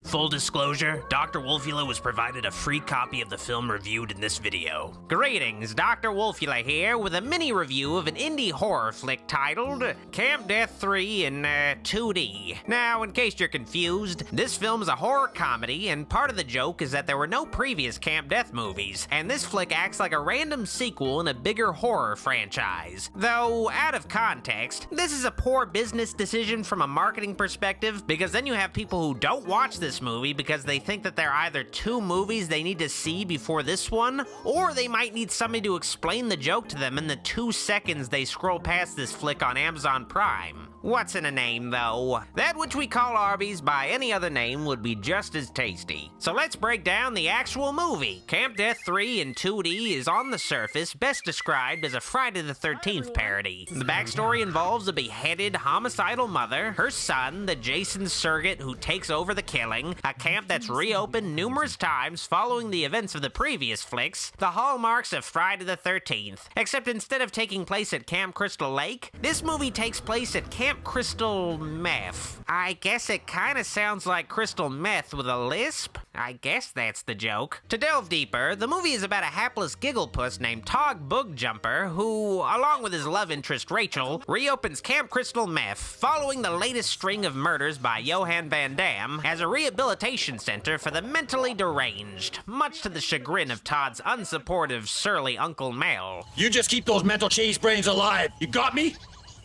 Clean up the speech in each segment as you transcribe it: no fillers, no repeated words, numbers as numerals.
Full disclosure, Dr. Wolfula was provided a free copy of the film reviewed in this video. Greetings, Dr. Wolfula here with a mini review of an indie horror flick titled Camp Death 3 in 2D. Now, in case you're confused, this film is a horror comedy, and part of the joke is that there were no previous Camp Death movies, and this flick acts like a random sequel in a bigger horror franchise. Though, out of context, this is a poor business decision from a marketing perspective, because then you have people who don't watch this movie because they think that there are either two movies they need to see before this one, or they might need somebody to explain the joke to them in the 2 seconds they scroll past this flick on Amazon Prime. What's in a name, though? That which we call Arby's by any other name would be just as tasty. So let's break down the actual movie. Camp Death 3 in 2D is on the surface best described as a Friday the 13th parody. The backstory involves a beheaded, homicidal mother, her son, the Jason surrogate who takes over the killing, a camp that's reopened numerous times following the events of the previous flicks, the hallmarks of Friday the 13th. Except instead of taking place at Camp Crystal Lake, this movie takes place at Camp Crystal Meth. I guess it kinda sounds like crystal meth with a lisp? I guess that's the joke. To delve deeper, the movie is about a hapless gigglepuss named Tog Boogjumper who, along with his love interest Rachel, reopens Camp Crystal Meth following the latest string of murders by Johan Van Damme as a rehabilitation center for the mentally deranged, much to the chagrin of Todd's unsupportive, surly Uncle Mel. You just keep those mental cheese brains alive. You got me?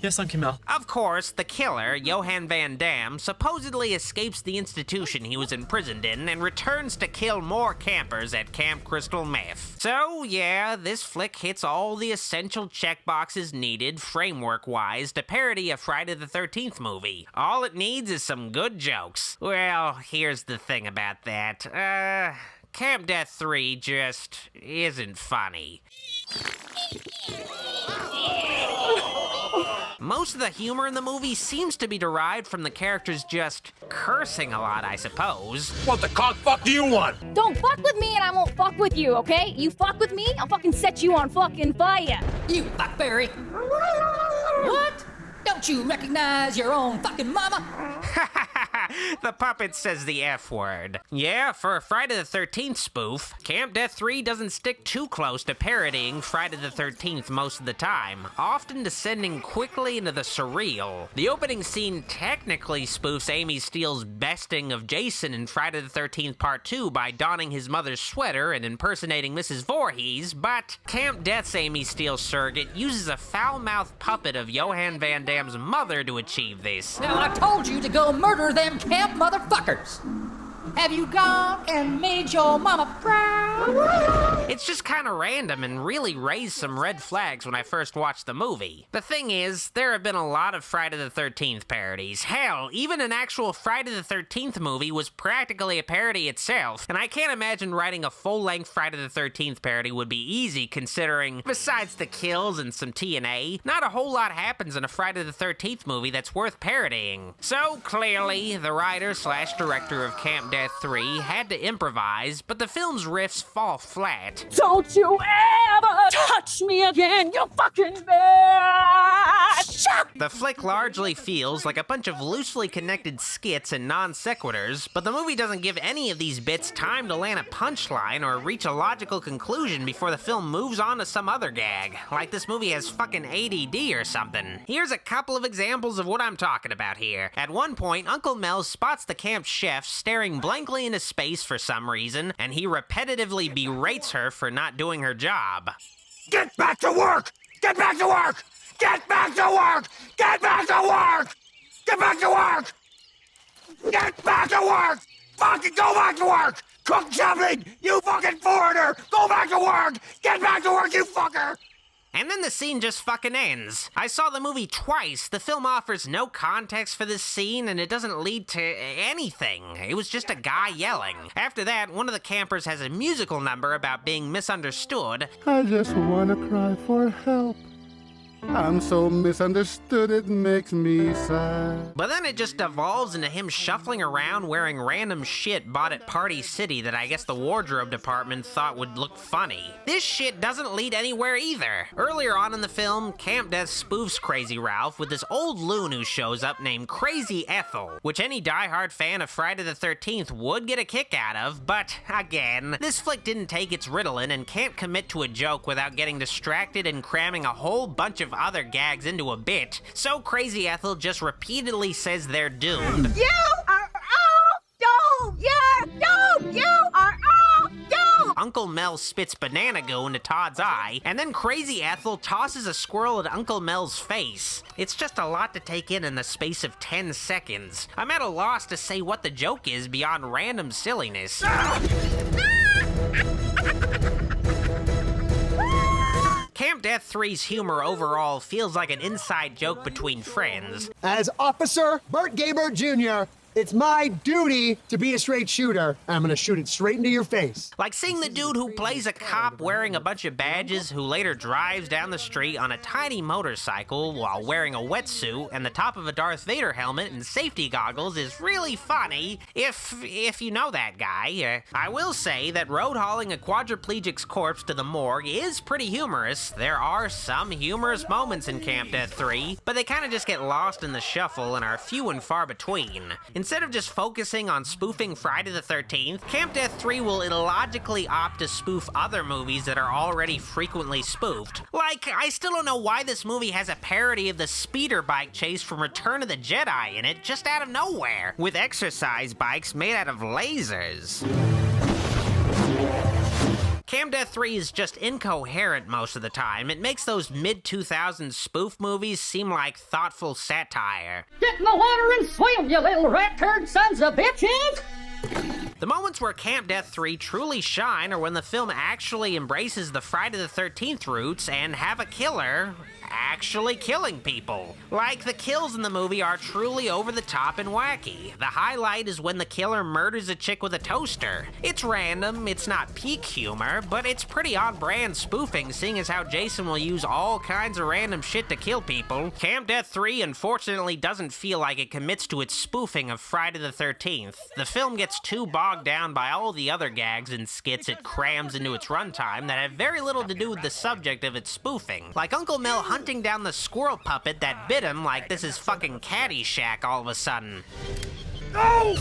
Yes, Uncle Mel. Of course, the killer, Johan Van Damme, supposedly escapes the institution he was imprisoned in and returns to kill more campers at Camp Crystal Meth. So, yeah, this flick hits all the essential checkboxes needed, framework-wise, to parody a Friday the 13th movie. All it needs is some good jokes. Well, here's the thing about that. Camp Death 3 just isn't funny. Most of the humor in the movie seems to be derived from the characters just cursing a lot, I suppose. What the cockfuck do you want? Don't fuck with me and I won't fuck with you, okay? You fuck with me, I'll fucking set you on fucking fire. You fuckberry. What? Don't you recognize your own fucking mama? The puppet says the F word. Yeah, for a Friday the 13th spoof, Camp Death 3 doesn't stick too close to parodying Friday the 13th most of the time, often descending quickly into the surreal. The opening scene technically spoofs Amy Steele's besting of Jason in Friday the 13th Part 2 by donning his mother's sweater and impersonating Mrs. Voorhees, but Camp Death's Amy Steele surrogate uses a foul-mouthed puppet of Johan Van Damme's mother to achieve this. Now I told you to go murder them camp motherfuckers. Have you gone and made your mama proud? It's just kind of random and really raised some red flags when I first watched the movie. The thing is, there have been a lot of Friday the 13th parodies. Hell, even an actual Friday the 13th movie was practically a parody itself, and I can't imagine writing a full-length Friday the 13th parody would be easy considering, besides the kills and some TNA, not a whole lot happens in a Friday the 13th movie that's worth parodying. So, clearly, the writer/director of Camp Death 3 had to improvise, but the film's riffs fall flat. Don't you ever touch me again, you fucking bitch! The flick largely feels like a bunch of loosely connected skits and non sequiturs, but the movie doesn't give any of these bits time to land a punchline or reach a logical conclusion before the film moves on to some other gag, like this movie has fucking ADD or something. Here's a couple of examples of what I'm talking about here. At one point, Uncle Mel spots the camp chef staring blankly into space for some reason, and he repetitively berates her for not doing her job. Get back to work! Get back to work! Get back to work! Get back to work! Get back to work! Get back to work! Fucking go back to work! Cook something! You fucking foreigner! Go back to work! Get back to work, you fucker! And then the scene just fucking ends. I saw the movie twice. The film offers no context for this scene, and it doesn't lead to anything. It was just a guy yelling. After that, one of the campers has a musical number about being misunderstood. I just want to cry for help. I'm so misunderstood, it makes me sad. But then it just devolves into him shuffling around wearing random shit bought at Party City that I guess the wardrobe department thought would look funny. This shit doesn't lead anywhere either. Earlier on in the film, Camp Death spoofs Crazy Ralph with this old loon who shows up named Crazy Ethel, which any diehard fan of Friday the 13th would get a kick out of, but again, this flick didn't take its Ritalin and can't commit to a joke without getting distracted and cramming a whole bunch of other gags into a bit, so Crazy Ethel just repeatedly says they're doomed. You are all doomed! You're doomed! You are all doomed! Uncle Mel spits banana goo into Todd's eye, and then Crazy Ethel tosses a squirrel at Uncle Mel's face. It's just a lot to take in the space of 10 seconds. I'm at a loss to say what the joke is beyond random silliness. Camp Death 3's humor overall feels like an inside joke between friends. As Officer Bert Gaybert Jr., it's my duty to be a straight shooter. I'm gonna shoot it straight into your face. Like seeing the dude who plays a cop wearing a bunch of badges who later drives down the street on a tiny motorcycle while wearing a wetsuit and the top of a Darth Vader helmet and safety goggles is really funny if you know that guy. I will say that road hauling a quadriplegic's corpse to the morgue is pretty humorous. There are some humorous moments in Camp Death 3, but they kind of just get lost in the shuffle and are few and far between. Instead of just focusing on spoofing Friday the 13th, Camp Death 3 will illogically opt to spoof other movies that are already frequently spoofed. Like, I still don't know why this movie has a parody of the speeder bike chase from Return of the Jedi in it just out of nowhere, with exercise bikes made out of lasers. Camp Death 3 is just incoherent most of the time. It makes those mid-2000s spoof movies seem like thoughtful satire. Get in the water and swim, you little rat turd sons of bitches! The moments where Camp Death 3 truly shine are when the film actually embraces the Friday the 13th roots and have a killer actually killing people. Like, the kills in the movie are truly over the top and wacky. The highlight is when the killer murders a chick with a toaster. It's random, it's not peak humor, but it's pretty on-brand spoofing, seeing as how Jason will use all kinds of random shit to kill people. Camp Death 3 unfortunately doesn't feel like it commits to its spoofing of Friday the 13th. The film gets too bogged down by all the other gags and skits it crams into its runtime that have very little to do with the subject of its spoofing. Like Uncle Mel hunting down the squirrel puppet that bit him like this is fucking Caddyshack all of a sudden. No!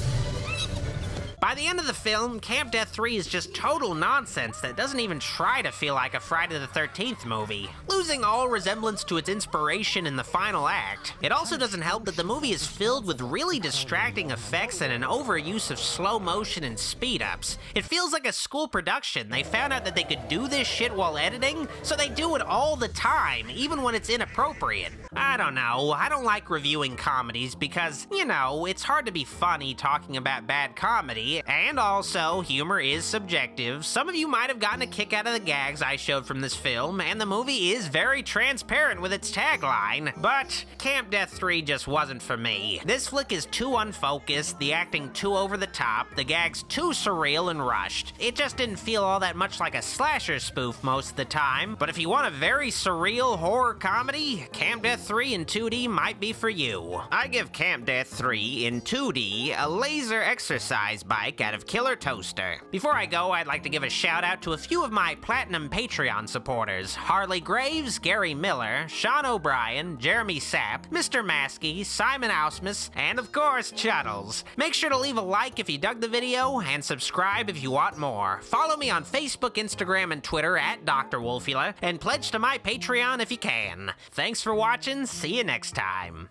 By the end of the film, Camp Death 3 is just total nonsense that doesn't even try to feel like a Friday the 13th movie, losing all resemblance to its inspiration in the final act. It also doesn't help that the movie is filled with really distracting effects and an overuse of slow motion and speed-ups. It feels like a school production. They found out that they could do this shit while editing, so they do it all the time, even when it's inappropriate. I don't know, I don't like reviewing comedies because, you know, it's hard to be funny talking about bad comedy. And also, humor is subjective. Some of you might have gotten a kick out of the gags I showed from this film, and the movie is very transparent with its tagline, but Camp Death 3 just wasn't for me. This flick is too unfocused, the acting too over the top, the gags too surreal and rushed. It just didn't feel all that much like a slasher spoof most of the time, but if you want a very surreal horror comedy, Camp Death 3 in 2D might be for you. I give Camp Death 3 in 2D a laser exercise bike out of Killer Toaster. Before I go, I'd like to give a shout out to a few of my Platinum Patreon supporters: Harley Graves, Gary Miller, Sean O'Brien, Jeremy Sapp, Mr. Maskey, Simon Ausmus, and of course, Chuddles. Make sure to leave a like if you dug the video, and subscribe if you want more. Follow me on Facebook, Instagram, and Twitter at Dr. Wolfula, and pledge to my Patreon if you can. Thanks for watching, see you next time.